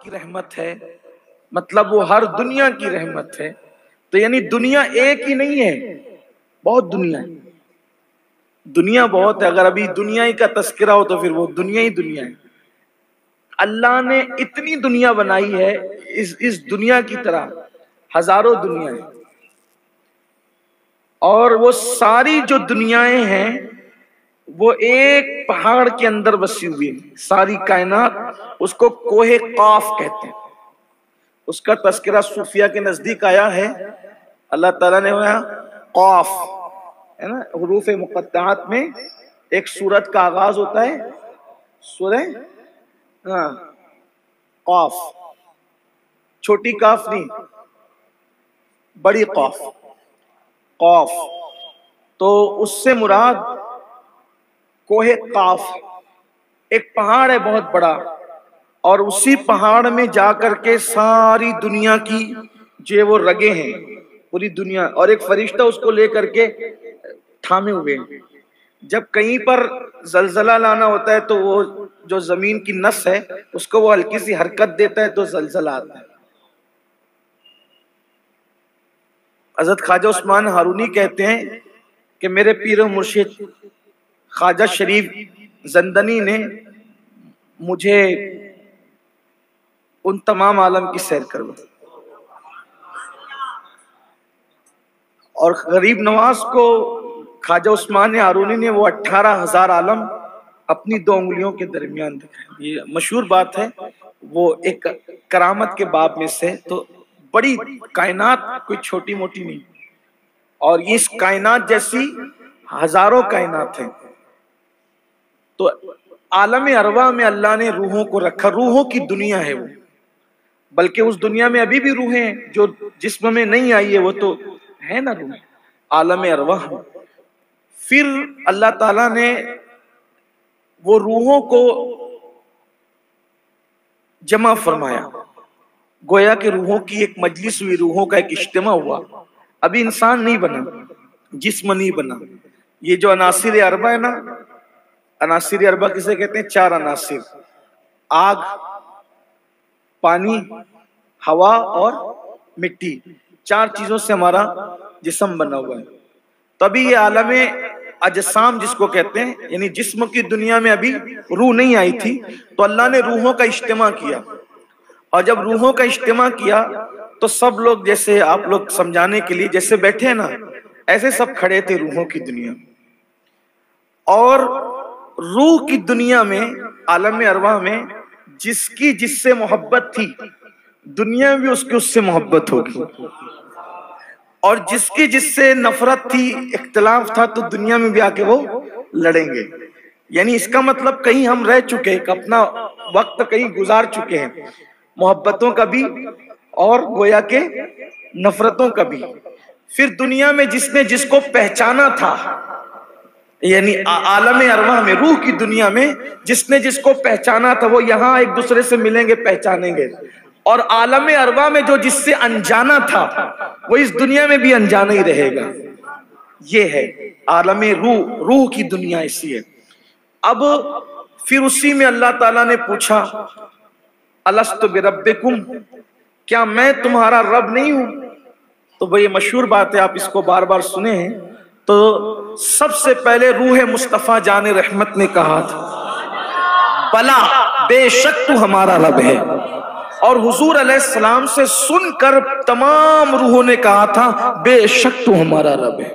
کی رحمت ہے، مطلب وہ ہر دنیا کی رحمت ہے. تو یعنی دنیا ایک ہی نہیں ہے، بہت دنیا ہے، دنیا بہت ہے. اگر ابھی دنیا ہی کا تذکرہ ہو تو پھر وہ دنیا ہی دنیا ہے. اللہ نے اتنی دنیا بنائی ہے، اس دنیا کی طرح ہزاروں دنیا ہیں، اور وہ ساری جو دنیایں ہیں وہ ایک پہاڑ کے اندر بسی ہوئی ہیں. ساری کائنات اس کو کوہ قاف کہتے ہیں. اس کا تذکرہ صوفیہ کے نزدیک آیا ہے. اللہ تعالیٰ نے قاف ہے نا، حروف مقطعات میں ایک سورت کا آغاز ہوتا ہے، سورہ قاف، چھوٹی کاف نہیں، بڑی قاف، قاف. تو اس سے مراد کوہ قاف ایک پہاڑ ہے بہت بڑا، اور اسی پہاڑ میں جا کر کے ساری دنیا کی جو وہ رگیں ہیں، پوری دنیا، اور ایک فرشتہ اس کو لے کر کے تھامے ہوئے ہیں. جب کہیں پر زلزلہ لانا ہوتا ہے تو وہ جو زمین کی نس ہے اس کو وہ ہلکی سی حرکت دیتا ہے تو زلزلہ آتا ہے. حضرت خواجہ عثمان ہارونی کہتے ہیں کہ میرے پیر و مرشد خواجہ شریف زندنی نے مجھے ان تمام عالم کی سیر کروائی، اور غریب نواز کو خواجہ عثمان ہارونی نے وہ 18,000 عالم اپنی 2 انگلیوں کے درمیان دکھائے. یہ مشہور بات ہے، وہ ایک کرامت کے باب میں سے. تو بڑی کائنات کوئی چھوٹی موٹی نہیں، اور اس کائنات جیسی ہزاروں کائنات ہیں. تو عالم ارواح میں اللہ نے روحوں کو رکھا. روحوں کی دنیا ہے وہ، بلکہ اس دنیا میں ابھی بھی روحیں ہیں جو جسم میں نہیں آئی ہے، وہ تو ہے نا روح عالم ارواح میں. پھر اللہ تعالیٰ نے وہ روحوں کو جمع فرمایا، گویا کہ روحوں کی ایک مجلس ہوئی، روحوں کا ایک اجتماع ہوا. ابھی انسان نہیں بنا، جسم نہیں بنا. یہ جو عناصر اربع ہے نا، عناصر اربع کسے کہتے ہیں؟ 4 عناصر: آگ، پانی، ہوا اور مٹی. 4 چیزوں سے ہمارا جسم بنا ہوا ہے. تبھی یہ عالم اجسام جس کو کہتے ہیں، یعنی جسم کی دنیا میں ابھی روح نہیں آئی تھی، تو اللہ نے روحوں کا اجتماع کیا. اور جب روحوں کا اجتماع کیا تو سب لوگ، جیسے آپ لوگ سمجھانے کے لیے جیسے بیٹھے نا، ایسے سب کھڑے تھے روحوں کی دنیا میں. اور روح کی دنیا میں، عالم ارواح میں، جس کی جس سے محبت تھی، دنیا میں اس کی اس سے محبت ہوگی. اور جس کی جس سے نفرت تھی، اختلاف تھا، تو دنیا میں بھی آ کے وہ لڑیں گے. یعنی اس کا مطلب کہیں ہم رہ چکے، اپنا وقت کہیں گزار چکے ہیں، محبتوں کا بھی اور گویا کے نفرتوں کا بھی. پھر دنیا میں جس نے جس کو پہچانا تھا، یعنی عالم ارواح میں، روح کی دنیا میں جس نے جس کو پہچانا تھا، وہ یہاں ایک دوسرے سے ملیں گے، پہچانیں گے. اور عالم ارواح میں جو جس سے انجانا تھا، وہ اس دنیا میں بھی انجانا ہی رہے گا. یہ ہے عالم روح، روح کی دنیا ایسی ہے. اب پھر اسی میں اللہ تعالیٰ نے پوچھا، الست بربکم، کیا میں تمہارا رب نہیں ہوں؟ تو وہ یہ مشہور بات ہے، آپ اس کو بار بار سنے ہیں. تو سب سے پہلے روح مصطفیٰ جان رحمت نے کہا تھا، بلا، بے شک تو ہمارا رب ہے. اور حضور علیہ السلام سے سن کر تمام روحوں نے کہا تھا، بے شک تو ہمارا رب ہے.